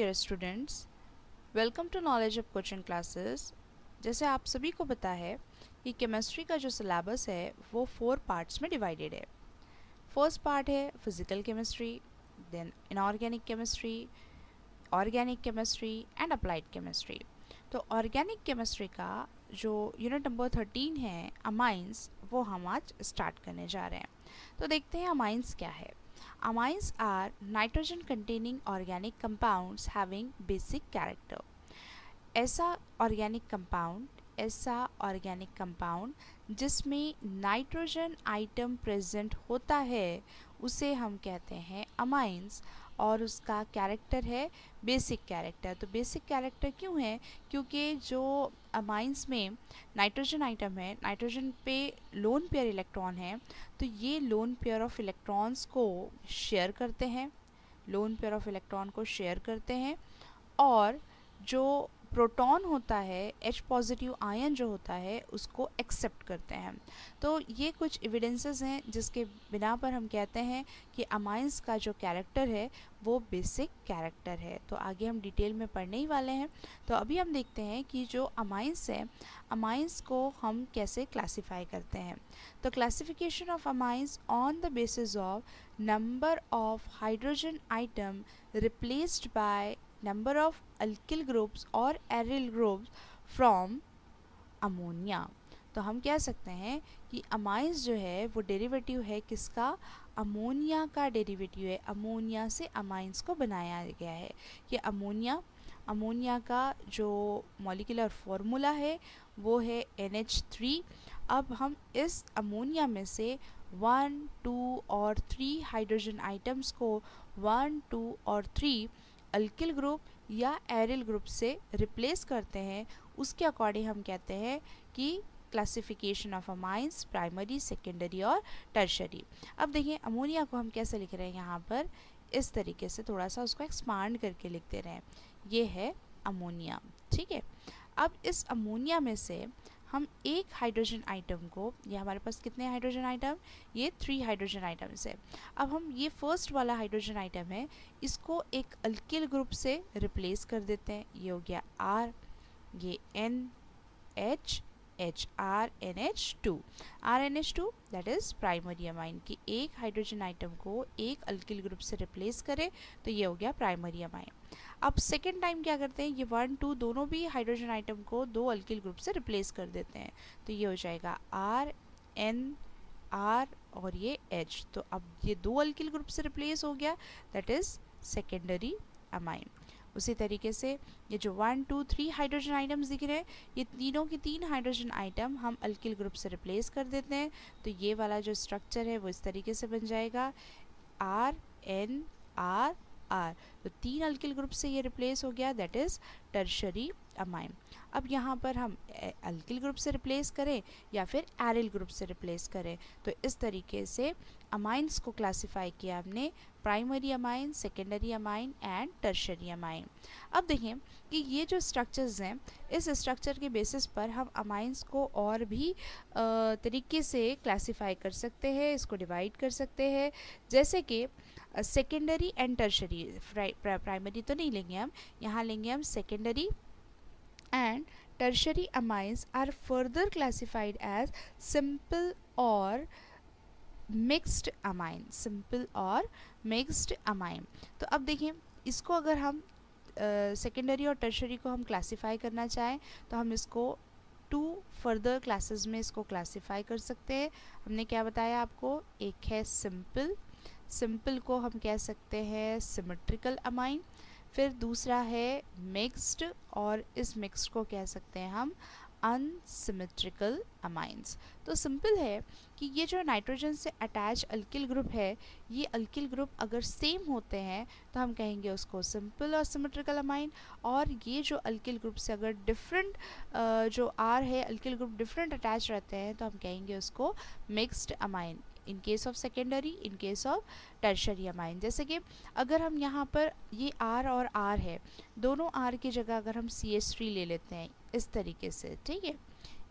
Dear students, welcome to knowledge of coaching classes. जैसे आप सभी को पता है कि केमिस्ट्री का जो सिलेबस है वो 4 पार्ट्स में डिवाइडेड है। फर्स्ट पार्ट है physical chemistry, then inorganic chemistry, organic chemistry and applied chemistry. तो ऑर्गेनिक केमिस्ट्री का जो यूनिट नंबर 13 है अमाइंस, वो हम आज स्टार्ट करने जा रहे हैं। तो देखते हैं अमाइंस क्या है। Amines are nitrogen containing organic compounds having basic character. ऐसा ऑर्गेनिक कंपाउंड जिसमें नाइट्रोजन आइटम प्रेजेंट होता है उसे हम कहते हैं अमाइंस, और उसका कैरेक्टर है बेसिक कैरेक्टर। तो बेसिक कैरेक्टर क्यों है? क्योंकि जो अमाइंस में नाइट्रोजन आइटम है, नाइट्रोजन पे लोन पेयर इलेक्ट्रॉन है, तो ये लोन पेयर ऑफ इलेक्ट्रॉन्स को शेयर करते हैं, और जो प्रोटॉन होता है, H पॉजिटिव आयन जो होता है, उसको एक्सेप्ट करते हैं। तो ये कुछ एविडेंसेस हैं जिसके बिना पर हम कहते हैं कि अमाइंस का जो कैरेक्टर है वो बेसिक कैरेक्टर है। तो आगे हम डिटेल में पढ़ने ही वाले हैं। तो अभी हम देखते हैं कि जो अमाइंस है, अमाइंस को हम कैसे क्लासीफाई करते हैं। तो classification of amines on the basis of number of hydrogen atom replaced by number of alkyl groups और aryl groups from ammonia। तो हम कह सकते हैं कि अमाइंस जो है वो डेरिवेटिव है किसका? अमोनिया का डेरिवेटिव है। अमोनिया से अमाइंस को बनाया गया है। ये अमोनिया का जो मॉलिक्यूलर फॉर्मूला है वो है NH3। अब हम इस अमोनिया में से 1, 2 और 3 हाइड्रोजन आइटम्स को 1, 2 और 3 अल्किल ग्रुप या एरिल ग्रुप से रिप्लेस करते हैं। उसके अकॉर्डिंग हम कहते हैं कि classification of amines primary, secondary और टर्शरी। अब देखिए अमोनिया को हम कैसे लिख रहे हैं, यहाँ पर इस तरीके से थोड़ा सा उसको एक्सपांड करके लिख दे रहे हैं। ये है अमोनिया, ठीक है। अब इस अमोनिया में से हम एक हाइड्रोजन आइटम को, ये हमारे पास कितने हाइड्रोजन आइटम? ये 3 हाइड्रोजन आइटम्स है। अब हम ये फर्स्ट वाला हाइड्रोजन आइटम है, इसको एक अल्किल ग्रुप से रिप्लेस कर देते हैं। ये हो गया R, ये NH, RNH2 that is primary amine. की एक हाइड्रोजन आइटम को एक अल्किल ग्रुप से रिप्लेस करें तो ये हो गया प्राइमरी अमाइन। अब सेकेंड टाइम क्या करते हैं, ये 1, 2 दोनों भी हाइड्रोजन आइटम को 2 अल्किल ग्रुप से रिप्लेस कर देते हैं। तो ये हो जाएगा RNR और ये H। तो अब ये 2 अल्किल ग्रुप से रिप्लेस हो गया, दैट इज सेकेंडरी अमाइन। उसी तरीके से ये जो 1, 2, 3 हाइड्रोजन आइटम्स दिख रहे हैं, ये तीनों की 3 हाइड्रोजन आइटम हम अल्किल ग्रुप से रिप्लेस कर देते हैं। तो ये वाला जो स्ट्रक्चर है वो इस तरीके से बन जाएगा RNR। तो 3 अल्किल ग्रुप से ये रिप्लेस हो गया, दैट इज टर्शरी अमाइन। अब यहाँ पर हम अल्किल ग्रुप से रिप्लेस करें या फिर एरिल ग्रुप से रिप्लेस करें, तो इस तरीके से अमाइंस को क्लासिफाई किया हमने, primary amine, secondary amine and tertiary amine. अब देखें कि ये जो स्ट्रक्चर्स हैं, इस स्ट्रक्चर के बेसिस पर हम अमाइंस को और भी तरीके से क्लासिफाई कर सकते हैं, इसको डिवाइड कर सकते हैं। जैसे कि सेकेंडरी एंड टर्शरी, प्राइमरी तो नहीं लेंगे हम, यहाँ लेंगे हम secondary and tertiary amines are further classified as simple और मिक्स्ड अमाइन। तो अब देखिए इसको अगर हम सेकेंडरी और टर्शरी को हम क्लासिफाई करना चाहें तो हम इसको 2 फर्दर क्लासेस में इसको क्लासिफाई कर सकते हैं। हमने क्या बताया आपको, एक है सिंपल को हम कह सकते हैं सिमेट्रिकल अमाइन, फिर दूसरा है मिक्स्ड, और इस मिक्स्ड को कह सकते हैं हम अनसिमेट्रिकल अमाइंस। तो सिंपल है कि ये जो नाइट्रोजन से अटैच अल्किल ग्रुप है, ये अल्किल ग्रुप अगर सेम होते हैं तो हम कहेंगे उसको सिंपल और सिमेट्रिकल अमाइन, और ये जो अल्किल ग्रुप से अगर डिफरेंट जो R है, अल्किल ग्रुप डिफरेंट अटैच रहते हैं तो हम कहेंगे उसको mixed amine, in case of secondary, in case of tertiary amine. जैसे कि अगर हम यहाँ पर ये R और R है, दोनों R की जगह अगर हम CH3 ले लेते हैं इस तरीके से, ठीक है,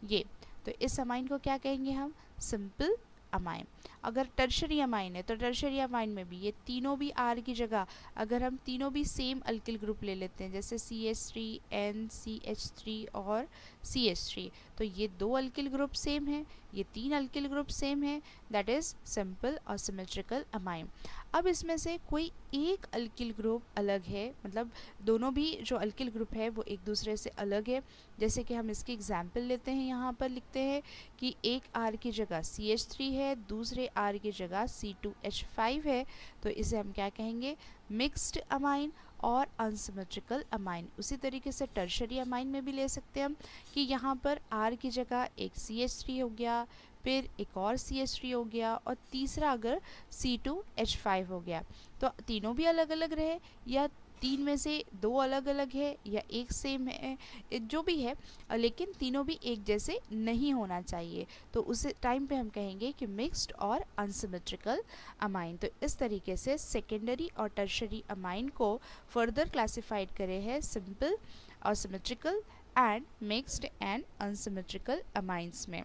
ये तो इस अमाइन को क्या कहेंगे हम? Simple amine. अगर टर्शरी अमाइन है तो टर्शरी अमाइन में भी ये तीनों भी आर की जगह अगर हम तीनों भी सेम अल्किल ग्रुप ले लेते हैं, जैसे CH3 NCH3 और CH3, तो ये दो अल्किल ग्रुप सेम है, ये तीन अल्किल ग्रुप सेम है, दैट इज़ सिंपल और सिमेट्रिकल अमाइन। अब इसमें से कोई एक अल्किल ग्रुप अलग है, मतलब दोनों भी जो अल्किल ग्रुप है वो एक दूसरे से अलग है। जैसे कि हम इसकी एग्जाम्पल लेते हैं, यहाँ पर लिखते हैं कि एक आर की जगह CH3 है, दूसरे आर की जगह C2H5 है, तो इसे हम क्या कहेंगे, मिक्स्ड अमाइन और अनसिमेट्रिकल अमाइन। उसी तरीके से टर्शरी अमाइन में भी ले सकते हैं हम कि यहाँ पर आर की जगह एक CH3 हो गया, फिर एक और CH3 हो गया, और तीसरा अगर C2H5 हो गया, तो तीनों भी अलग अलग रहे या तीन में से दो अलग अलग है या एक सेम है, जो भी है, लेकिन तीनों भी एक जैसे नहीं होना चाहिए, तो उस टाइम पे हम कहेंगे कि मिक्स्ड और अनसिमेट्रिकल अमाइन। तो इस तरीके से सेकेंडरी और टर्शरी अमाइन को फर्दर क्लासिफाइड करे हैं सिंपल और symmetrical and mixed and unsymmetrical amines में।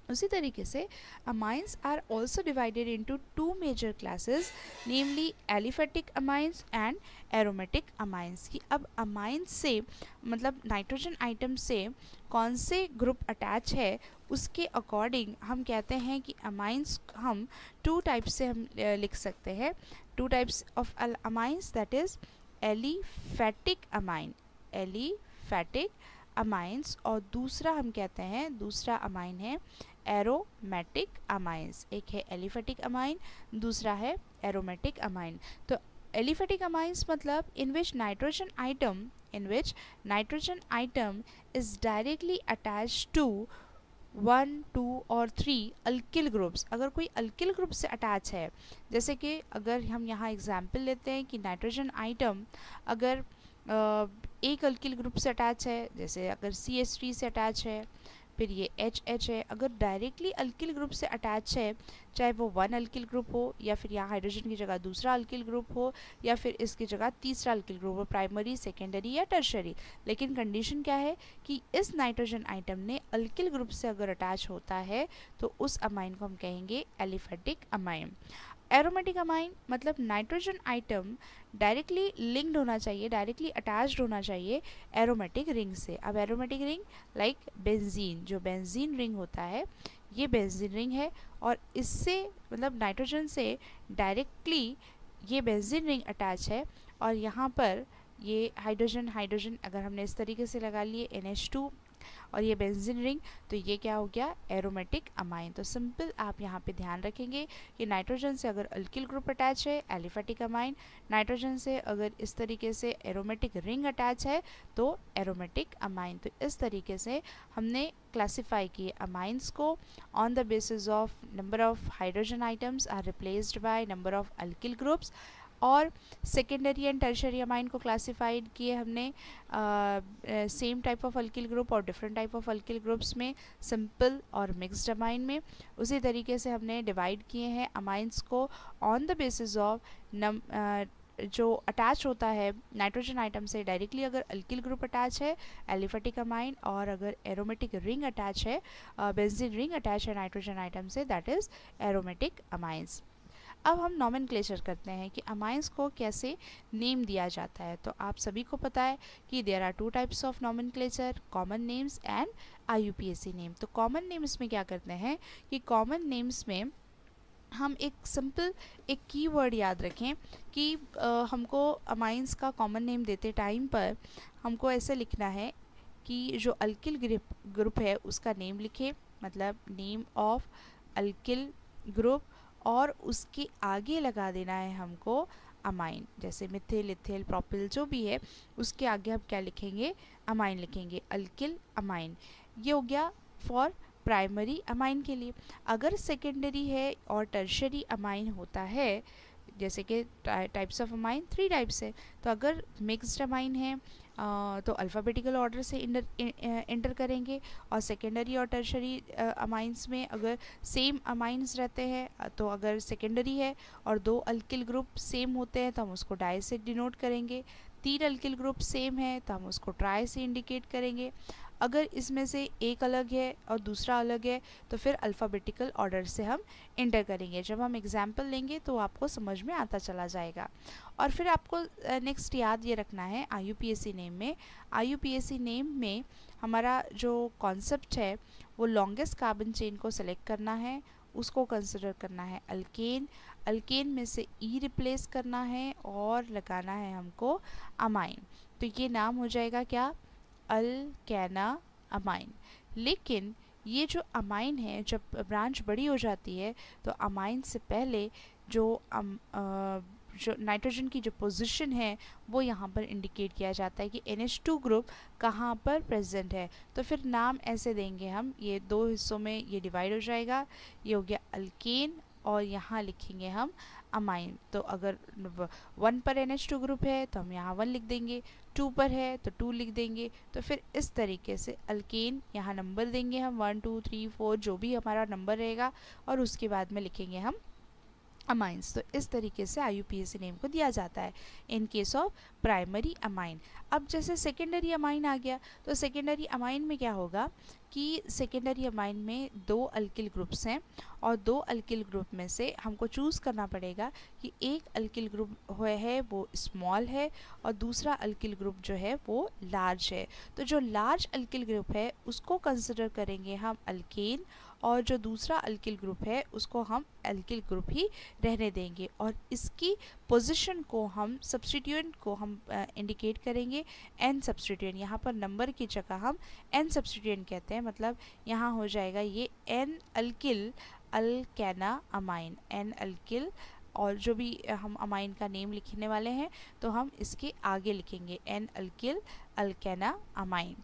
उसी तरीके से amines are also divided into two major classes, namely aliphatic amines and aromatic amines. की अब अमाइंस से मतलब नाइट्रोजन आइटम से कौन से ग्रुप अटैच है उसके अकॉर्डिंग हम कहते हैं कि अमाइंस हम टू टाइप्स से हम लिख सकते हैं, to types of amines, that is aliphatic amine, aliphatic amines, और दूसरा हम कहते हैं दूसरा अमाइन है एरोमेटिक अमाइंस। एक है एलिफेटिक अमाइन, दूसरा है एरोमेटिक अमाइन। तो एलिफेटिक अमाइंस मतलब in which nitrogen atom is directly attached to 1, 2 और 3 अल्किल ग्रुप्स। अगर कोई अल्किल ग्रुप से अटैच है, जैसे कि अगर हम यहाँ एग्जाम्पल लेते हैं कि नाइट्रोजन आइटम अगर एक अल्किल ग्रुप से अटैच है, जैसे अगर CH3 से अटैच है, फिर ये HH है, अगर डायरेक्टली अल्किल ग्रुप से अटैच है, चाहे वो वन अल्किल ग्रुप हो या फिर यहाँ हाइड्रोजन की जगह दूसरा अल्किल ग्रुप हो या फिर इसकी जगह तीसरा अल्किल ग्रुप हो, प्राइमरी, सेकेंडरी या टर्शरी, लेकिन कंडीशन क्या है कि इस नाइट्रोजन आइटम ने अल्किल ग्रुप से अगर अटैच होता है तो उस अमाइन को हम कहेंगे एलिफेटिक अमाइन। एरोमेटिक अमाइन मतलब नाइट्रोजन आइटम डायरेक्टली लिंक्ड होना चाहिए, डायरेक्टली अटैच्ड होना चाहिए एरोमेटिक रिंग से। अब एरोमेटिक रिंग लाइक बेंजीन, जो बेंजीन रिंग होता है ये बेंजीन रिंग है, और इससे मतलब नाइट्रोजन से डायरेक्टली ये बेंजीन रिंग अटैच है, और यहाँ पर ये हाइड्रोजन हाइड्रोजन अगर हमने इस तरीके से लगा लिए NH2 और ये बेंजीन रिंग, तो ये क्या हो गया एरोमेटिक अमाइन। तो सिंपल आप यहाँ पे ध्यान रखेंगे कि नाइट्रोजन से अगर अल्किल ग्रुप अटैच है एलिफेटिक अमाइन, नाइट्रोजन से अगर इस तरीके से एरोमेटिक रिंग अटैच है तो एरोमेटिक अमाइन। तो इस तरीके से हमने क्लासिफाई किए अमाइंस को on the basis of number of hydrogen atoms are replaced by number of alkyl groups, और सेकेंडरी एंड टर्शरी अमाइन को क्लासिफाइड किए हमने same type of alkyl group और different type of alkyl groups में, simple और mixed amine में। उसी तरीके से हमने डिवाइड किए हैं अमाइंस को ऑन द बेसिस ऑफ जो अटैच होता है नाइट्रोजन आइटम से डायरेक्टली, अगर अल्किल ग्रुप अटैच है एलिफेटिक अमाइन, और अगर एरोमेटिक रिंग अटैच है बेंजीन रिंग अटैच है नाइट्रोजन आइटम से, दैट इज़ एरोमेटिक अमाइंस। अब हम नॉमेनक्लेचर करते हैं कि अमाइंस को कैसे नेम दिया जाता है। तो आप सभी को पता है कि there are two types of nomenclature, common names and IUPAC name. तो कॉमन नेम्स में क्या करते हैं कि कॉमन नेम्स में हम एक सिंपल एक कीवर्ड याद रखें कि हमको अमाइंस का कॉमन नेम देते टाइम पर हमको ऐसे लिखना है कि जो अल्किल ग्रुप है उसका नेम लिखे, मतलब नेम ऑफ अल्किल ग्रुप, और उसके आगे लगा देना है हमको अमाइन, जैसे मिथिल, इथिल, प्रोपिल जो भी है उसके आगे हम क्या लिखेंगे, अमाइन लिखेंगे, अल्किल अमाइन। ये हो गया फॉर प्राइमरी अमाइन के लिए। अगर सेकेंडरी है और टर्शरी अमाइन होता है, जैसे कि टाइप्स ऑफ अमाइन 3 टाइप्स है, तो अगर मिक्स्ड अमाइन है तो अल्फ़ाबेटिकल ऑर्डर से इंटर करेंगे, और सेकेंडरी और टर्शरी अमाइंस में अगर सेम अमाइंस रहते हैं तो अगर सेकेंडरी है और 2 अल्किल ग्रुप सेम होते हैं तो हम उसको डाई से डिनोट करेंगे, 3 अल्किल ग्रुप सेम है तो हम उसको ट्राई से इंडिकेट करेंगे। अगर इसमें से एक अलग है और दूसरा अलग है तो फिर अल्फ़ाबेटिकल ऑर्डर से हम इंटर करेंगे। जब हम एग्जाम्पल लेंगे तो आपको समझ में आता चला जाएगा। और फिर आपको नेक्स्ट याद ये रखना है IUPAC नेम में, IUPAC नेम में हमारा जो कॉन्सेप्ट है वो लॉन्गेस्ट कार्बन चेन को सेलेक्ट करना है, उसको कंसिडर करना है अल्केन, अल्केन में से ई रिप्लेस करना है और लगाना है हमको अमाइन। तो ये नाम हो जाएगा क्या, अल्केना अमाइन। लेकिन ये जो अमाइन है जब ब्रांच बड़ी हो जाती है तो अमाइन से पहले जो जो नाइट्रोजन की जो पोजीशन है वो यहाँ पर इंडिकेट किया जाता है कि NH2 ग्रुप कहाँ पर प्रेजेंट है। तो फिर नाम ऐसे देंगे हम, ये दो हिस्सों में ये डिवाइड हो जाएगा, ये हो गया अल्केन और यहाँ लिखेंगे हम अमाइन। तो अगर 1 पर NH2 ग्रुप है तो हम यहाँ 1 लिख देंगे, 2 पर है तो 2 लिख देंगे। तो फिर इस तरीके से अल्केन यहाँ नंबर देंगे हम 1 2 3 4 जो भी हमारा नंबर रहेगा और उसके बाद में लिखेंगे हम अमाइंस। तो इस तरीके से IUPAC नेम को दिया जाता है in case of primary amine. अब जैसे सेकेंडरी अमाइन आ गया तो सेकेंडरी अमाइन में क्या होगा कि सेकेंडरी अमाइन में 2 अल्किल ग्रुप्स हैं और 2 अल्किल ग्रुप में से हमको चूज़ करना पड़ेगा कि एक अल्किल ग्रुप है वो स्मॉल है और दूसरा अल्किल ग्रुप जो है वो लार्ज है। तो जो लार्ज अल्किल ग्रुप है उसको कंसिडर करेंगे हम अल्केन और जो दूसरा अल्किल ग्रुप है उसको हम अल्किल ग्रुप ही रहने देंगे और इसकी पोजीशन को हम सब्स्टिट्यूएंट को हम इंडिकेट करेंगे n सब्स्टिट्यूएंट। यहाँ पर नंबर की जगह हम n सब्स्टिट्यूएंट कहते हैं, मतलब यहाँ हो जाएगा ये n alkyl alkanamine, n alkyl और जो भी हम अमाइन का नेम लिखने वाले हैं तो हम इसके आगे लिखेंगे n अल्किल अल्केना अमाइन।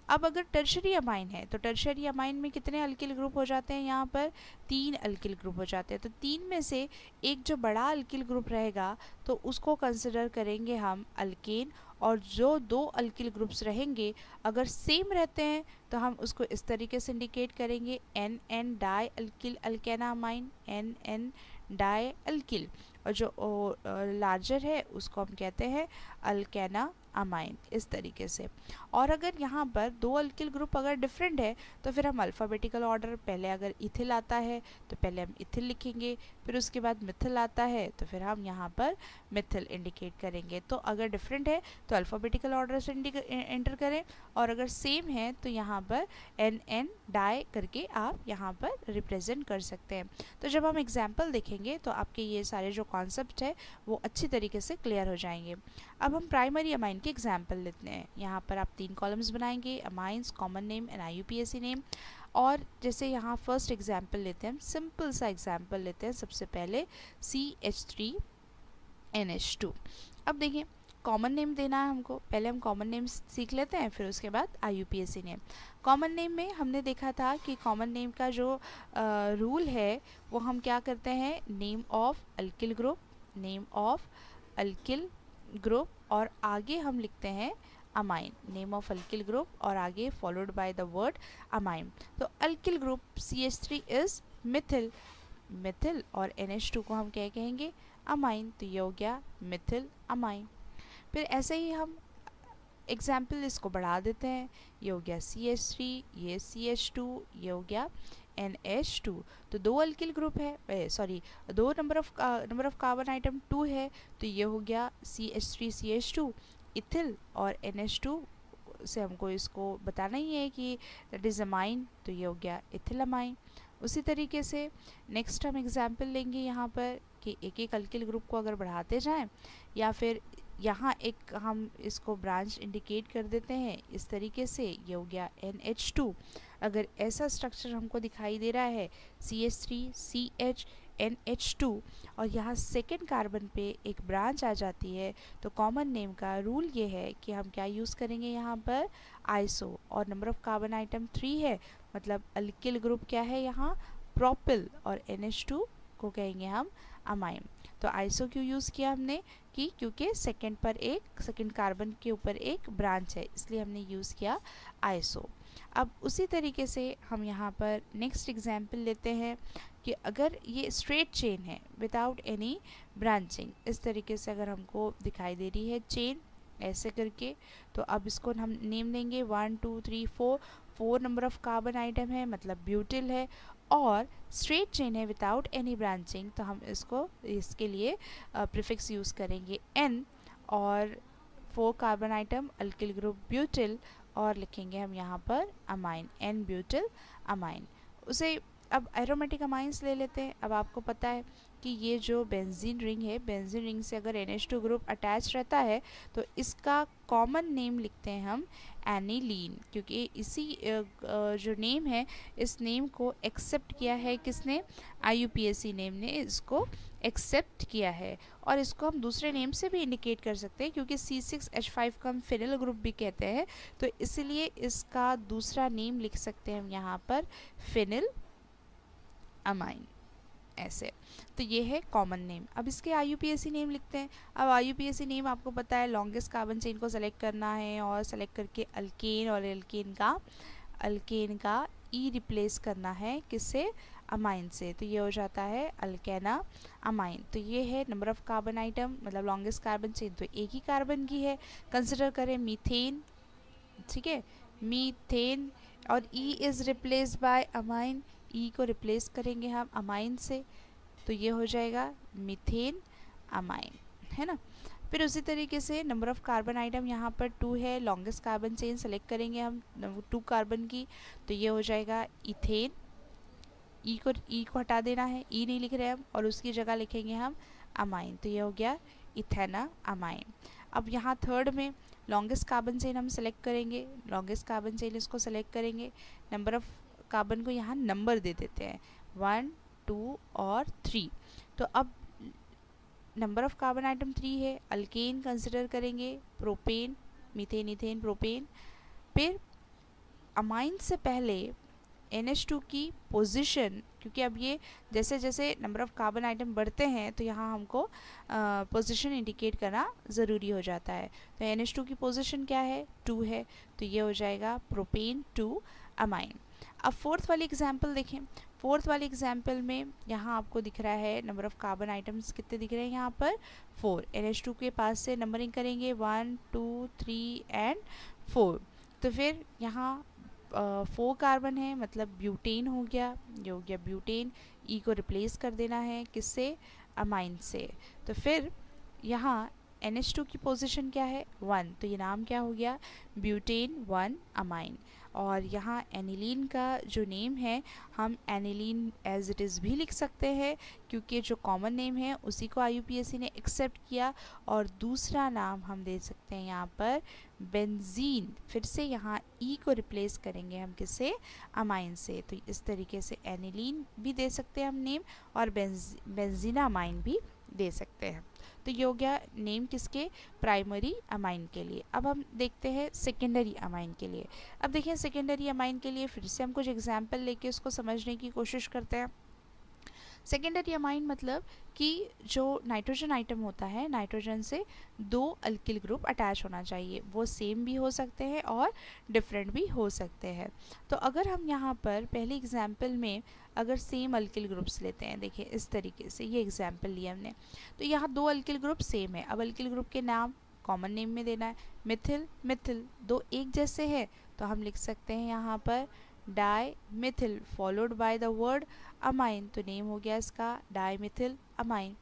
अब अगर टर्शरी अमाइन है तो टर्शरी अमाइन में कितने अल्किल ग्रुप हो जाते हैं, यहाँ पर 3 अल्किल ग्रुप हो जाते हैं। तो 3 में से एक जो बड़ा अल्किल ग्रुप रहेगा तो उसको कंसिडर करेंगे हम अल्केन और जो 2 अल्किल ग्रुप्स रहेंगे अगर सेम रहते हैं तो हम उसको इस तरीके से इंडिकेट करेंगे NN dialkyl alkanamine, NN dialkyl, और जो लार्जर है उसको हम कहते हैं अल्केना अमाइन, इस तरीके से। और अगर यहाँ पर 2 अल्किल ग्रुप अगर डिफरेंट है तो फिर हम अल्फ़ाबेटिकल ऑर्डर, पहले अगर इथिल आता है तो पहले हम इथिल लिखेंगे, फिर उसके बाद मिथिल आता है तो फिर हम यहाँ पर मिथिल इंडिकेट करेंगे। तो अगर डिफरेंट है तो अल्फ़ाबेटिकल ऑर्डर से एंटर करें और अगर सेम है तो यहाँ पर NN डाई करके आप यहाँ पर रिप्रेजेंट कर सकते हैं। तो जब हम एग्जाम्पल देखेंगे तो आपके ये सारे जो कॉन्सेप्ट है वो अच्छी तरीके से क्लियर हो जाएंगे। अब हम प्राइमरी अमाइन के एग्जाम्पल लेते हैं। यहाँ पर आप 3 कॉलम्स बनाएंगे, amines, common name and IUPAC name. और जैसे यहाँ फर्स्ट एग्जाम्पल लेते हैं, हम सिंपल सा एग्जाम्पल लेते हैं। सबसे पहले CH3NH2। अब देखिए कॉमन नेम देना है हमको, पहले हम कॉमन नेम सीख लेते हैं फिर उसके बाद IUPAC नेम। कॉमन नेम में हमने देखा था कि कॉमन नेम का जो रूल है वो हम क्या करते हैं, name of alkyl group, name of alkyl group और आगे हम लिखते हैं amine, name of alkyl group और आगे followed by the word amine. तो alkyl group CH3 is methyl, methyl और NH2 को हम क्या कहेंगे, अमाइन। तो ये हो गया मिथिल अमाइन। फिर ऐसे ही हम एग्जाम्पल इसको बढ़ा देते हैं, ये हो गया CH3, ये CH2, ये हो गया NH2। तो 2 अल्किल ग्रुप है, sorry 2 number of carbon atom 2 है तो ये हो गया CH3 CH2 इथिल और NH2 से हमको इसको बताना ही है कि दैट इज़ अमाइन, तो ये हो गया इथिल अमाइन। उसी तरीके से नेक्स्ट हम एग्जाम्पल लेंगे यहाँ पर कि एक एक अल्किल ग्रुप को अगर बढ़ाते जाएं या फिर यहाँ एक हम इसको ब्रांच इंडिकेट कर देते हैं इस तरीके से, ये हो गया NH2। अगर ऐसा स्ट्रक्चर हमको दिखाई दे रहा है CH3 CH NH2 और यहाँ सेकेंड कार्बन पे एक ब्रांच आ जाती है तो कॉमन नेम का रूल ये है कि हम क्या यूज़ करेंगे यहाँ पर आइसो, और नंबर ऑफ कार्बन आइटम 3 है मतलब अल्किल ग्रुप क्या है यहाँ प्रोपिल और NH2 को कहेंगे हम अमाइन। तो आइसो क्यों यूज़ किया हमने कि क्योंकि सेकेंड कार्बन के ऊपर एक ब्रांच है इसलिए हमने यूज़ किया आइसो। अब उसी तरीके से हम यहाँ पर नेक्स्ट एग्जाम्पल लेते हैं कि अगर ये स्ट्रेट चेन है विदाउट एनी ब्रांचिंग, इस तरीके से अगर हमको दिखाई दे रही है चेन ऐसे करके। तो अब इसको हम नेम देंगे 1 2 3 4, 4 नंबर ऑफ कार्बन आइटम है, मतलब ब्यूटिल है, और स्ट्रेट चेन है विदाउट एनी ब्रांचिंग, तो हम इसको इसके लिए प्रीफिक्स यूज़ करेंगे n, और 4 carbon atom alkyl group butyl, और लिखेंगे हम यहाँ पर अमाइन, n ब्यूटिल अमाइन। उसे अब एरोमेटिक अमाइंस ले लेते हैं। अब आपको पता है कि ये जो बेंजीन रिंग है, बेंजीन रिंग से अगर NH2 ग्रुप अटैच रहता है तो इसका कॉमन नेम लिखते हैं हम एनिलीन, क्योंकि इसी जो नेम है, इस नेम को एक्सेप्ट किया है किसने, IUPAC नेम ने इसको एक्सेप्ट किया है। और इसको हम दूसरे नेम से भी इंडिकेट कर सकते हैं, क्योंकि C6H5 को हम फिनिल ग्रुप भी कहते हैं, तो इसलिए इसका दूसरा नेम लिख सकते हैं हम यहाँ पर फिनिल अमाइन, ऐसे। तो ये है कॉमन नेम। अब इसके IUPAC नेम लिखते हैं। अब IUPAC नेम आपको पता है, लॉन्गेस्ट कार्बन चेन को सेलेक्ट करना है और सेलेक्ट करके अल्केन, और अल्केन का ई रिप्लेस करना है किससे, अमाइन से, तो ये हो जाता है अल्केना अमाइन। तो ये है नंबर ऑफ कार्बन आइटम, मतलब लॉन्गेस्ट कार्बन चेन तो एक ही कार्बन की है। कंसिडर करें मीथेन, ठीक है, मीथेन, और E is replace by amine, ई को रिप्लेस करेंगे हम अमाइन से, तो ये हो जाएगा मीथेन अमाइन, है ना। फिर उसी तरीके से नंबर ऑफ़ कार्बन आइटम यहाँ पर 2 है, लॉन्गेस्ट कार्बन चेन सेलेक्ट करेंगे हम 2 कार्बन की, तो ये हो जाएगा इथेन, ई को हटा देना है, ई नहीं लिख रहे हम, और उसकी जगह लिखेंगे हम अमाइन, तो ये हो गया इथेना अमाइन। अब यहाँ थर्ड में लॉन्गेस्ट कार्बन चेन हम सेलेक्ट करेंगे, लॉन्गेस्ट कार्बन चेन इसको सेलेक्ट करेंगे, नंबर ऑफ़ कार्बन को यहाँ नंबर दे देते हैं 1 2 और 3। तो अब नंबर ऑफ़ कार्बन आइटम 3 है, अल्केन कंसिडर करेंगे, प्रोपेन, मीथेन, इथेन, प्रोपेन। फिर अमाइन से पहले NH2 की पोजीशन, क्योंकि अब ये जैसे जैसे नंबर ऑफ़ कार्बन आइटम बढ़ते हैं तो यहाँ हमको पोजीशन इंडिकेट करना ज़रूरी हो जाता है। तो NH2 की पोजीशन क्या है, 2 है, तो ये हो जाएगा प्रोपेन 2 अमाइन। अब फोर्थ वाली एग्जाम्पल देखें। फोर्थ वाली एग्जाम्पल में यहाँ आपको दिख रहा है नंबर ऑफ़ कार्बन आइटम्स कितने दिख रहे हैं, यहाँ पर 4। NH2 के पास से नंबरिंग करेंगे 1 2 3 एंड 4। तो फिर यहाँ 4 कार्बन है, मतलब ब्यूटेन हो गया, ये हो गया ब्यूटेन, ई को रिप्लेस कर देना है किससे, अमाइन से। तो फिर यहाँ NH2 की पोजीशन क्या है, 1, तो ये नाम क्या हो गया, ब्यूटेन 1 अमाइन। और यहाँ एनिलीन का जो नेम है, हम एनिलीन एज इट इज़ भी लिख सकते हैं, क्योंकि जो कॉमन नेम है उसी को IUPAC ने एक्सेप्ट किया, और दूसरा नाम हम दे सकते हैं यहाँ पर बेंजीन, फिर से यहाँ ई को रिप्लेस करेंगे हम किससे, अमाइन से, तो इस तरीके से एनिलीन भी दे सकते हैं हम नेम, और बेंजीना अमाइन भी दे सकते हैं। तो ये हो गया नेम किसके, प्राइमरी अमाइन के लिए। अब हम देखते हैं सेकेंडरी अमाइन के लिए। अब देखिए सेकेंडरी अमाइन के लिए फिर से हम कुछ एग्जाम्पल लेके उसको समझने की कोशिश करते हैं। सेकेंडरी अमाइन मतलब कि जो नाइट्रोजन आइटम होता है, नाइट्रोजन से 2 अल्किल ग्रुप अटैच होना चाहिए, वो सेम भी हो सकते हैं और डिफरेंट भी हो सकते हैं। तो अगर हम यहाँ पर पहले एग्जाम्पल में अगर सेम अल्किल ग्रुप्स लेते हैं, देखिए इस तरीके से ये एग्जाम्पल लिया हमने, तो यहाँ 2 अल्किल ग्रुप सेम है। अब अल्किल ग्रुप के नाम कॉमन नेम में देना है, मिथिल मिथिल, 2 एक जैसे हैं, तो हम लिख सकते हैं यहाँ पर dimethyl followed by the word amine, तो नेम हो गया इसका डाई मिथिल अमाइन।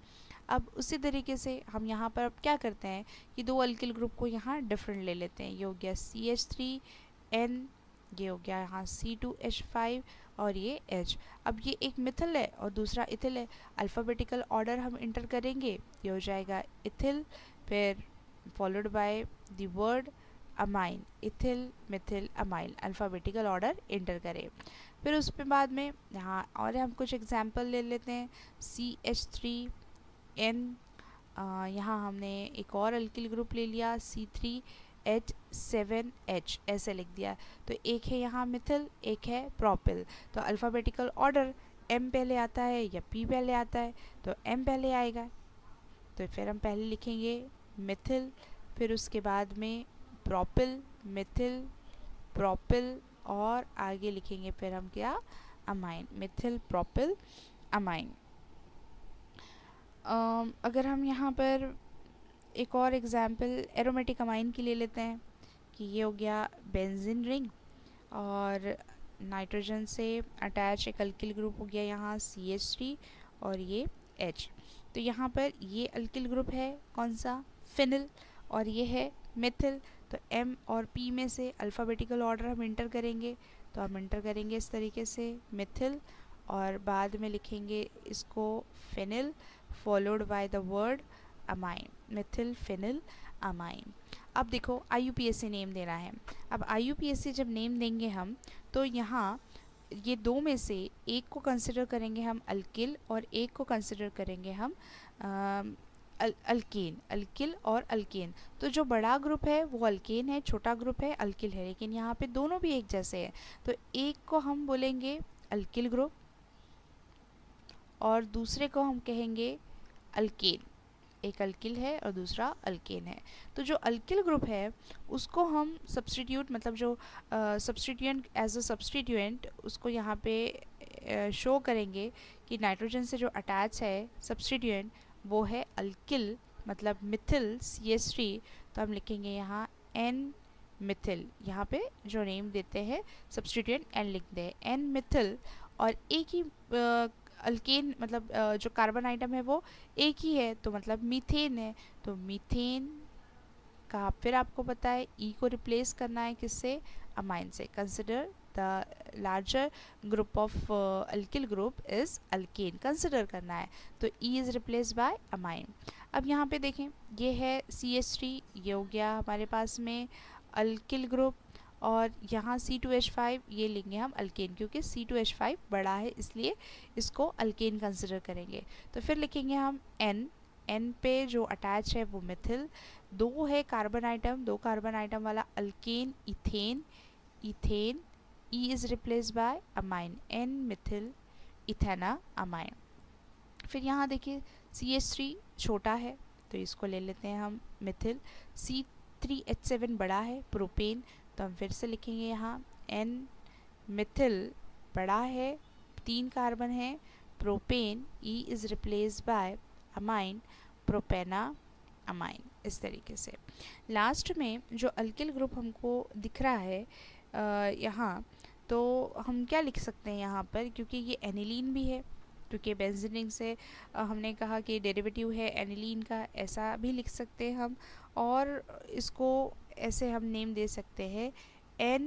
अब उसी तरीके से हम यहाँ पर अब क्या करते हैं कि 2 अल्किल ग्रुप को यहाँ डिफरेंट ले लेते हैं, ये हो गया CH3N, ये हो गया यहाँ C2H5 और ये H। अब ये एक मिथिल है और दूसरा इथिल है, अल्फ़ाबेटिकल ऑर्डर हम इंटर करेंगे, ये हो जाएगा इथिल, फिर followed by the word amine, ethyl Mithil amine, alphabetical order inter करें। फिर उस पे बाद में यहाँ और हम कुछ एग्जांपल ले लेते हैं, CH3N, यहाँ हमने एक और अल्किल ग्रुप ले लिया C3H7H, ऐसे लिख दिया। तो एक है यहाँ मिथिल, एक है प्रोपिल, तो अल्फ़ाबेटिकल ऑर्डर M पहले आता है या P पहले आता है, तो M पहले आएगा, तो फिर हम पहले लिखेंगे मिथिल, फिर उसके बाद में प्रोपिल, मिथिल, प्रोपिल, और आगे लिखेंगे फिर हम क्या, अमाइन, मिथिल प्रोपिल अमाइन। अगर हम यहाँ पर एक और एग्जाम्पल एरोमेटिक अमाइन की ले लेते हैं कि ये हो गया बेंजीन रिंग और नाइट्रोजन से अटैच एक अल्किल ग्रुप हो गया यहाँ CH3 और ये H। तो यहाँ पर ये अल्किल ग्रुप है कौन सा, फिनिल, और ये है मिथिल। तो M और P में से अल्फ़ाबेटिकल ऑर्डर हम इंटर करेंगे, तो हम इंटर करेंगे इस तरीके से मिथिल और बाद में लिखेंगे इसको phenyl followed by the word amine, Mithil phenyl amine. अब देखो IUPAC नेम देना है। अब IUPAC जब नेम देंगे हम तो यहाँ ये दो में से एक को कंसिडर करेंगे हम अल्किल और एक को कंसिडर करेंगे हम अल्केन, अल्किल और अल्केन। तो जो बड़ा ग्रुप है वो अल्केन है, छोटा ग्रुप है अल्किल है, लेकिन यहाँ पे दोनों भी एक जैसे हैं। तो एक को हम बोलेंगे अल्किल ग्रुप और दूसरे को हम कहेंगे अल्केन। एक अल्किल है और दूसरा अल्केन है। तो जो अल्किल ग्रुप है उसको हम सब्स्टिट्यूट, मतलब जो सब्स्टिट्यूएंट एज अ सब्स्टिट्यूएंट उसको यहाँ पे शो करेंगे कि नाइट्रोजन से जो अटैच है सब्स्टिट्यूएंट वो है अल्किल, मतलब मिथिल CH3। तो हम लिखेंगे यहाँ N मिथिल, यहाँ पे जो नेम देते हैं सब्स्टिट्यूएंट N लिखते हैं N मिथिल। और एक ही अल्केन मतलब जो कार्बन आइटम है वो एक ही है, तो मतलब मीथेन है। तो मीथेन का फिर आपको पता है E को रिप्लेस करना है किससे, अमाइन से। Consider the larger group of alkyl group is alkane, consider करना है। तो E is replace by amine. अब यहाँ पे देखें ये है CH3, ये हो गया हमारे पास में अल्किल ग्रुप, और यहाँ C2H5 ये लेंगे हम अल्केन, क्योंकि C2H5 बड़ा है इसलिए इसको अल्केन कंसिडर करेंगे। तो फिर लिखेंगे हम N पे जो अटैच है वो मिथिल, दो है कार्बन आइटम, दो कार्बन आइटम वाला alkane ethane, ethane E is replace by amine N methyl ethanamine. फिर यहाँ देखिए CH3 छोटा है तो इसको ले लेते हैं हम मिथिल, C3H7 बड़ा है प्रोपेन, तो हम फिर से लिखेंगे यहाँ N मिथिल बड़ा है, 3 कार्बन है propane, E is replace by amine propanamine. इस तरीके से लास्ट में जो अल्किल ग्रुप हमको दिख रहा है यहाँ, तो हम क्या लिख सकते हैं यहाँ पर, क्योंकि ये एनिलीन भी है, क्योंकि बेंजीन रिंग से हमने कहा कि डेरिवेटिव है एनिलीन का, ऐसा भी लिख सकते हैं हम। और इसको ऐसे हम नेम दे सकते हैं N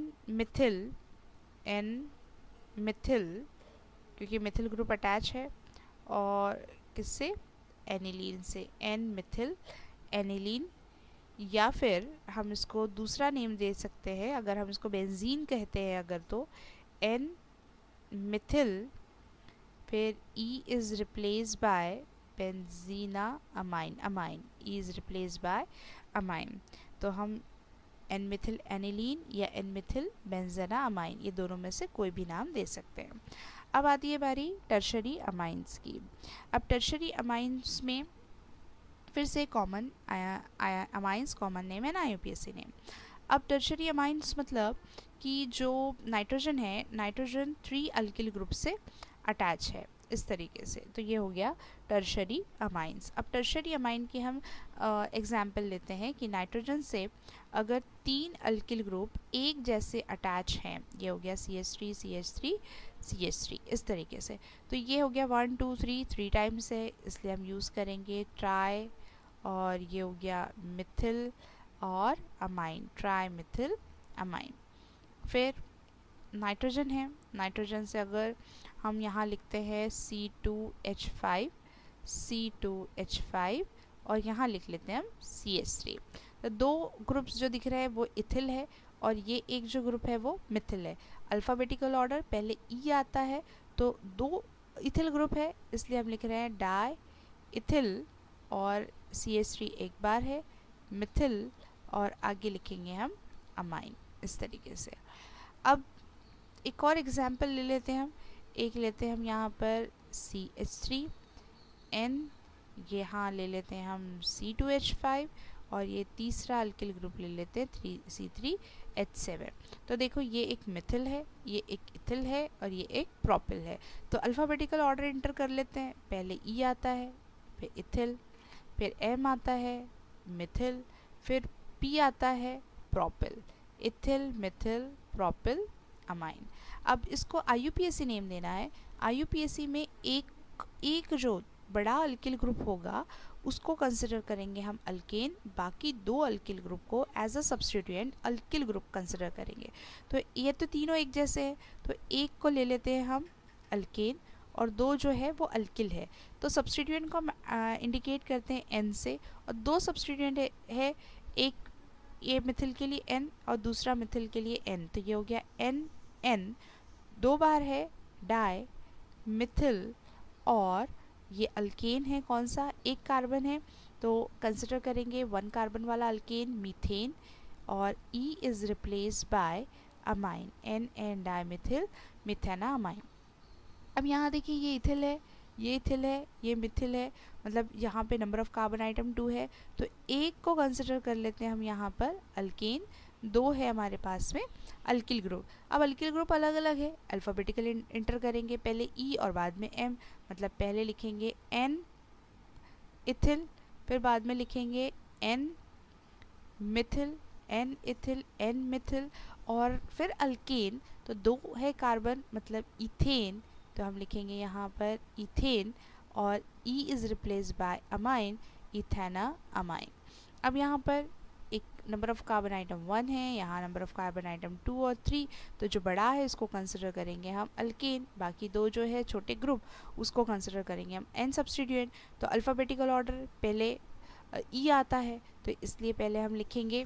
मिथिल, क्योंकि मिथिल ग्रुप अटैच है और किससे, एनिलीन से, N मिथिल एनिलीन। या फिर हम इसको दूसरा नेम दे सकते हैं, अगर हम इसको बेंजीन कहते हैं अगर, तो N मिथिल फिर E is replace by benzenamine, amine E is replace by amine. तो हम N मिथिल एनिलीन या N मिथिल बेंजीना अमाइन, ये दोनों में से कोई भी नाम दे सकते हैं। अब आती है बारी टर्शरी अमाइंस की। अब टर्शरी अमाइंस में फिर से कॉमन अमाइंस कॉमन नेम है ना IUPAC नेम। अब टर्शरी अमाइंस मतलब कि जो नाइट्रोजन है, नाइट्रोजन 3 अल्किल ग्रुप से अटैच है इस तरीके से, तो ये हो गया टर्शरी अमाइंस। अब टर्शरी अमाइन की हम एग्जाम्पल लेते हैं कि नाइट्रोजन से अगर 3 अल्किल ग्रुप एक जैसे अटैच हैं, ये हो गया CH3 CH3 CH3 इस तरीके से, तो ये हो गया 1 2 3 3 टाइम्स है, इसलिए हम यूज़ करेंगे ट्राई, और ये हो गया मिथिल और अमाइन, ट्राई मिथिल अमाइन। फिर नाइट्रोजन है, नाइट्रोजन से अगर हम यहाँ लिखते हैं C2H5 C2H5 और यहाँ लिख लेते हैं हम CH3, तो दो ग्रुप्स जो दिख रहे हैं वो इथिल है और ये एक जो ग्रुप है वो मिथिल है। अल्फ़ाबेटिकल ऑर्डर पहले E आता है, तो दो इथिल ग्रुप है इसलिए हम लिख रहे हैं डाई इथिल, और CH3 एक बार है मिथिल, और आगे लिखेंगे हम अमाइन इस तरीके से। अब एक और एग्जाम्पल ले लेते हैं हम, एक लेते हैं हम यहाँ पर CH3 N, यहाँ ले लेते हैं हम C2H5 और ये तीसरा अल्किल ग्रुप ले लेते हैं C3H7। तो देखो ये एक मिथिल है, ये एक इथिल है और ये एक प्रोपिल है। तो अल्फ़ाबेटिकल ऑर्डर इंटर कर लेते हैं, पहले E आता है, फिर इथिल, फिर M आता है, मिथिल, फिर P आता है propyl, ethyl Mithil propyl amine. अब इसको IUPAC नेम देना है। IUPAC में एक जो बड़ा अल्किल ग्रुप होगा उसको कंसिडर करेंगे हम अल्केन, बाकी दो अल्किल ग्रुप को as a substituent alkyl group consider करेंगे। तो ये तो तीनों एक जैसे हैं, तो एक को ले लेते हैं हम अल्केन और दो जो है वो अल्किल है। तो सब्स्टिट्यूएंट को हम इंडिकेट करते हैं N से, और दो सब्स्टिट्यूएंट है, एक ये मिथिल के लिए N और दूसरा मिथिल के लिए N। तो ये हो गया N, दो बार है डाई मिथिल, और ये अल्केन है कौन सा, एक कार्बन है, तो कंसिडर करेंगे 1 कार्बन वाला अल्केन मीथेन, और E is replace by amine N dimethyl methanamine. अब यहाँ देखिए ये इथिल है, ये इथिल है, ये मिथिल है, मतलब यहाँ पे नंबर ऑफ कार्बन आइटम 2 है, तो एक को कंसिडर कर लेते हैं हम यहाँ पर अल्केन, दो है हमारे पास में अल्किल ग्रुप। अब अल्किल ग्रुप अलग अलग है, अल्फ़ाबेटिकल इंटर करेंगे, पहले E और बाद में M, मतलब पहले लिखेंगे N इथिल, फिर बाद में लिखेंगे N Mithil, N ethyl N Mithil, और फिर अल्केन, तो दो है कार्बन मतलब इथेन, तो हम लिखेंगे यहाँ पर इथेन, और E is replace by amine ethanamine. अब यहाँ पर एक नंबर ऑफ कार्बन आइटम 1 है, यहाँ नंबर ऑफ कार्बन आइटम 2 और 3, तो जो बड़ा है इसको कंसिडर करेंगे हम अल्केन, बाकी दो जो है छोटे ग्रुप उसको कंसिडर करेंगे हम N सब्स्टिट्यूएंट। तो अल्फ़ाबेटिकल ऑर्डर पहले E आता है, तो इसलिए पहले हम लिखेंगे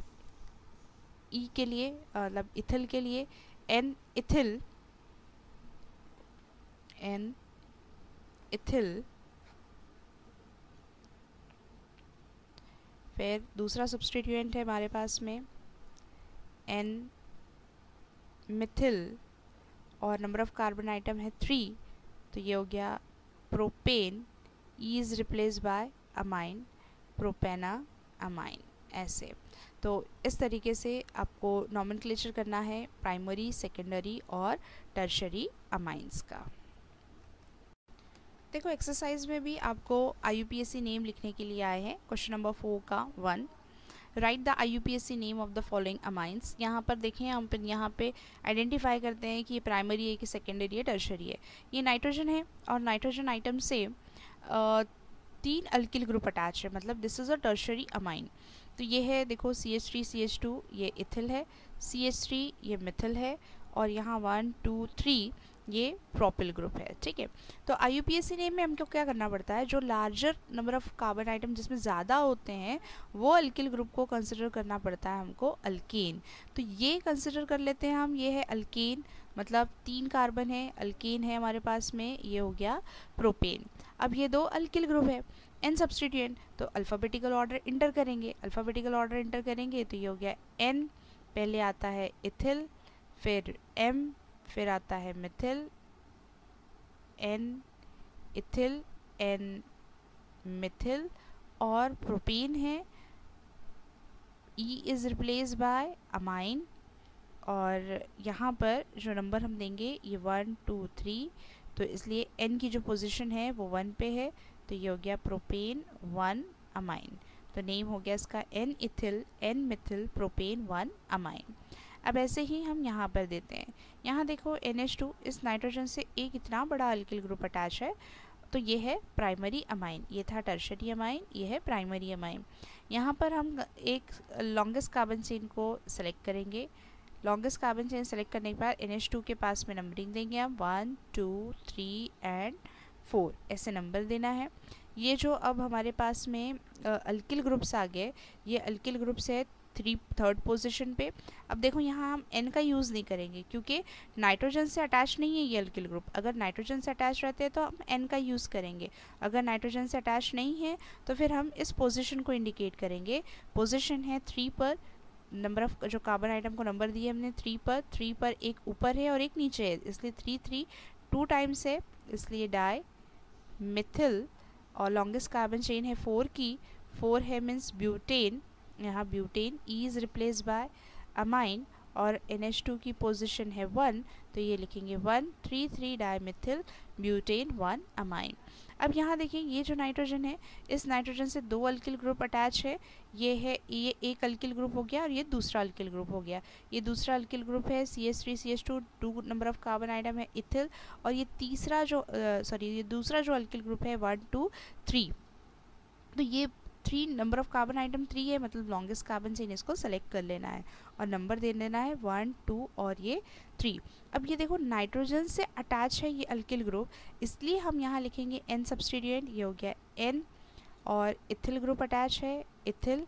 E के लिए मतलब इथिल के लिए N इथिल, N इथिल, फिर दूसरा सब्स्टिट्यूएंट है हमारे पास में N मिथिल, और नंबर ऑफ कार्बन आइटम है 3, तो ये हो गया propane, E is replace by amine propanamine. ऐसे तो इस तरीके से आपको नॉमेनक्लेचर करना है प्राइमरी, सेकेंडरी और टर्शरी अमाइंस का। देखो एक्सरसाइज में भी आपको IUPAC नेम लिखने के लिए आए हैं। क्वेश्चन नंबर 4 का 1, right the IUPAC name of the following amines. यहाँ पर देखें हम यहाँ पे आइडेंटिफाई करते हैं कि ये प्राइमरी है कि सेकेंडरी है टर्शरी है। ये नाइट्रोजन है और नाइट्रोजन आइटम से 3 अल्किल ग्रुप अटैच है, मतलब this is a tertiary amine. तो ये है देखो CH3 CH2 ये इथिल है, CH3 ये मिथिल है, और यहाँ 1 2 3 ये प्रोपिल ग्रुप है। ठीक है, तो IUPAC नेम में हमको क्या करना पड़ता है, जो larger number of carbon atom जिसमें ज़्यादा होते हैं वो अल्किल ग्रुप को कंसिडर करना पड़ता है हमको अल्केन। तो ये कंसिडर कर लेते हैं हम, ये है अल्केन, मतलब 3 कार्बन है, अल्केन है हमारे पास में, ये हो गया प्रोपेन। अब ये दो अल्किल ग्रुप है, N सब्स्टिट्यूएंट, तो अल्फ़ाबेटिकल ऑर्डर इंटर करेंगे, अल्फ़ाबेटिकल ऑर्डर इंटर करेंगे तो ये हो गया N, पहले आता है इथिल, फिर M, फिर आता है Mithil, N ethyl N Mithil, और प्रोपेन है, E is replace by amine, और यहाँ पर जो नंबर हम देंगे ये 1 2 3, तो इसलिए N की जो पोजीशन है वो 1 पे है, तो ये हो गया प्रोपेन 1 अमाइन। तो नेम हो गया इसका N ethyl N Mithil propane 1 amine. अब ऐसे ही हम यहाँ पर देते हैं, यहाँ देखो NH2, इस नाइट्रोजन से एक इतना बड़ा अल्किल ग्रुप अटैच है, तो ये है प्राइमरी अमाइन, ये था टर्शरी अमाइन, ये है प्राइमरी अमाइन। यहाँ पर हम एक लॉन्गेस्ट कार्बन चेन को सेलेक्ट करेंगे, लॉन्गेस्ट कार्बन चेन सेलेक्ट करने के बाद NH2 के पास में नंबरिंग देंगे हम 1 2 3 एंड 4, ऐसे नंबर देना है। ये जो अब हमारे पास में अल्किल ग्रुप्स आ गए, ये अल्किल ग्रुप्स है थर्ड पोजीशन पे। अब देखो यहाँ हम N का यूज़ नहीं करेंगे क्योंकि नाइट्रोजन से अटैच नहीं है ये अल्किल ग्रुप। अगर नाइट्रोजन से अटैच रहते हैं तो हम N का यूज़ करेंगे, अगर नाइट्रोजन से अटैच नहीं है तो फिर हम इस पोजीशन को इंडिकेट करेंगे। पोजीशन है 3 पर, नंबर ऑफ जो कार्बन आइटम को नंबर दिए हमने 3 पर एक ऊपर है और एक नीचे है, इसलिए 3 3 2 टाइम्स है, इसलिए डाई मिथिल, और लॉन्गेस्ट कार्बन चेन है 4 की, 4 है मीन्स ब्यूटेन, यहाँ butane, E is replace by amine, और NH2 की पोजीशन है 1, तो ये लिखेंगे 1,3,3 डाइमिथिल ब्यूटेन 1 अमाइन। अब यहाँ देखिए ये जो नाइट्रोजन है, इस नाइट्रोजन से 2 अल्किल ग्रुप अटैच है। ये एक अल्किल ग्रुप हो गया और ये दूसरा अल्किल ग्रुप हो गया। ये दूसरा अल्किल ग्रुप है CH3CH2, 2 number of carbon atom है इथिल, और ये तीसरा जो ये दूसरा जो अल्किल ग्रुप है 1 2 3। तो ये 3 नंबर ऑफ कार्बन आइटम 3 है, मतलब लॉन्गेस्ट कार्बन चेन इसको सेलेक्ट कर लेना है और नंबर दे देना है 1 2 और ये 3। अब ये देखो नाइट्रोजन से अटैच है ये अल्किल ग्रुप, इसलिए हम यहाँ लिखेंगे N सब्स्टिट्यूएंट, ये हो गया N, और इथिल ग्रुप अटैच है इथिल,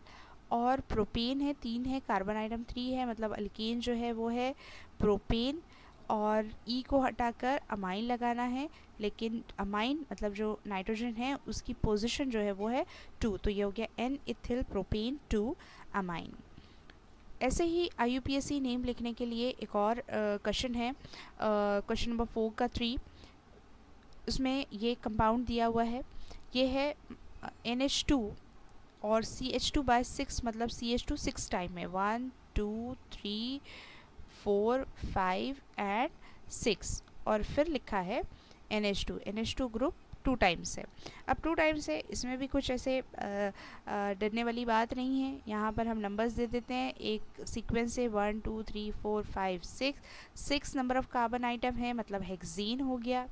और प्रोपेन है 3 है, कार्बन आइटम 3 है, मतलब अल्केन जो है वो है प्रोपेन, और E को हटाकर अमाइन लगाना है, लेकिन अमाइन मतलब जो नाइट्रोजन है उसकी पोजीशन जो है वो है 2, तो ये हो गया N इथिल प्रोपेन 2 अमाइन। ऐसे ही IUPAC नेम लिखने के लिए एक और क्वेश्चन है, क्वेश्चन नंबर 4 का 3। उसमें ये कंपाउंड दिया हुआ है, ये है NH2 और CH2/6, मतलब CH2 6 टाइम है, 1 2 3 4 5 एंड 6, और फिर लिखा है NH2 ग्रुप 2 टाइम्स है। अब 2 टाइम्स है, इसमें भी कुछ ऐसे डरने वाली बात नहीं है। यहाँ पर हम नंबर्स दे देते हैं, एक सीक्वेंस है 1 2 3 4 5 6 नंबर ऑफ कार्बन आइटम है, मतलब हेक्सेन हो गया,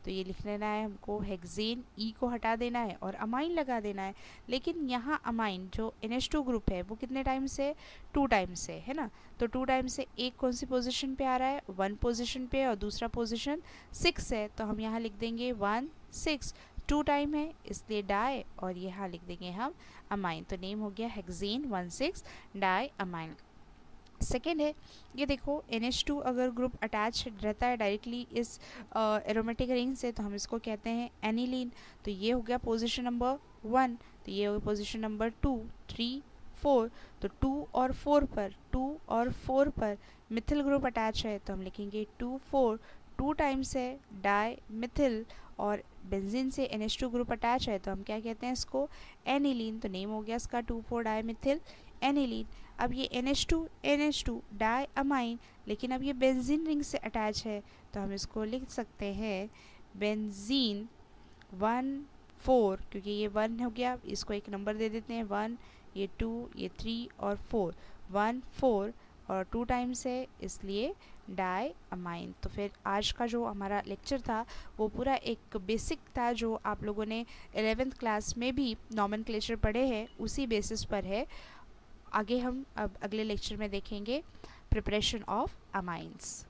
तो ये लिख लेना है हमको हेक्सेन, E को हटा देना है और अमाइन लगा देना है। लेकिन यहाँ अमाइन जो NH2 ग्रुप है वो कितने टाइम से, 2 टाइम से है ना, तो 2 टाइम से एक कौन सी पोजीशन पे आ रहा है, 1 पोजीशन पे, और दूसरा पोजीशन 6 है, तो हम यहाँ लिख देंगे 1 6, 2 टाइम है इसलिए डाई, और यहाँ लिख देंगे हम अमाइन, तो नेम हो गया हेक्सेन 1,6 डाई अमाइन। सेकेंड है, ये देखो NH2 अगर ग्रुप अटैच रहता है डायरेक्टली इस एरोमेटिक रिंग से, तो हम इसको कहते हैं एनिलीन, तो ये हो गया पोजीशन नंबर 1, तो ये हो गया पोजीशन नंबर 2 3 4, तो 2 और 4 पर मिथिल ग्रुप अटैच है, तो हम लिखेंगे 2 4, 2 टाइम्स है डाई मिथिल, और बेंजीन से NH2 ग्रुप अटैच है, तो हम क्या कहते हैं इसको एनिलीन, तो नेम हो गया इसका 2 4 डाई मिथिल एनिलीन। अब ये NH2 डाई अमाइन, लेकिन अब ये बेंजीन रिंग से अटैच है, तो हम इसको लिख सकते हैं बेंजीन 1 4, क्योंकि ये 1 हो गया, इसको एक नंबर दे देते हैं 1, ये 2, ये 3 और 4, 1 4 और 2 टाइम्स है इसलिए डाई अमाइन। तो फिर आज का जो हमारा लेक्चर था वो पूरा एक बेसिक था, जो आप लोगों ने 11th क्लास में भी नॉमेनक्लेचर पढ़े हैं उसी बेसिस पर है। आगे हम अब अगले लेक्चर में देखेंगे प्रिपरेशन ऑफ अमाइंस।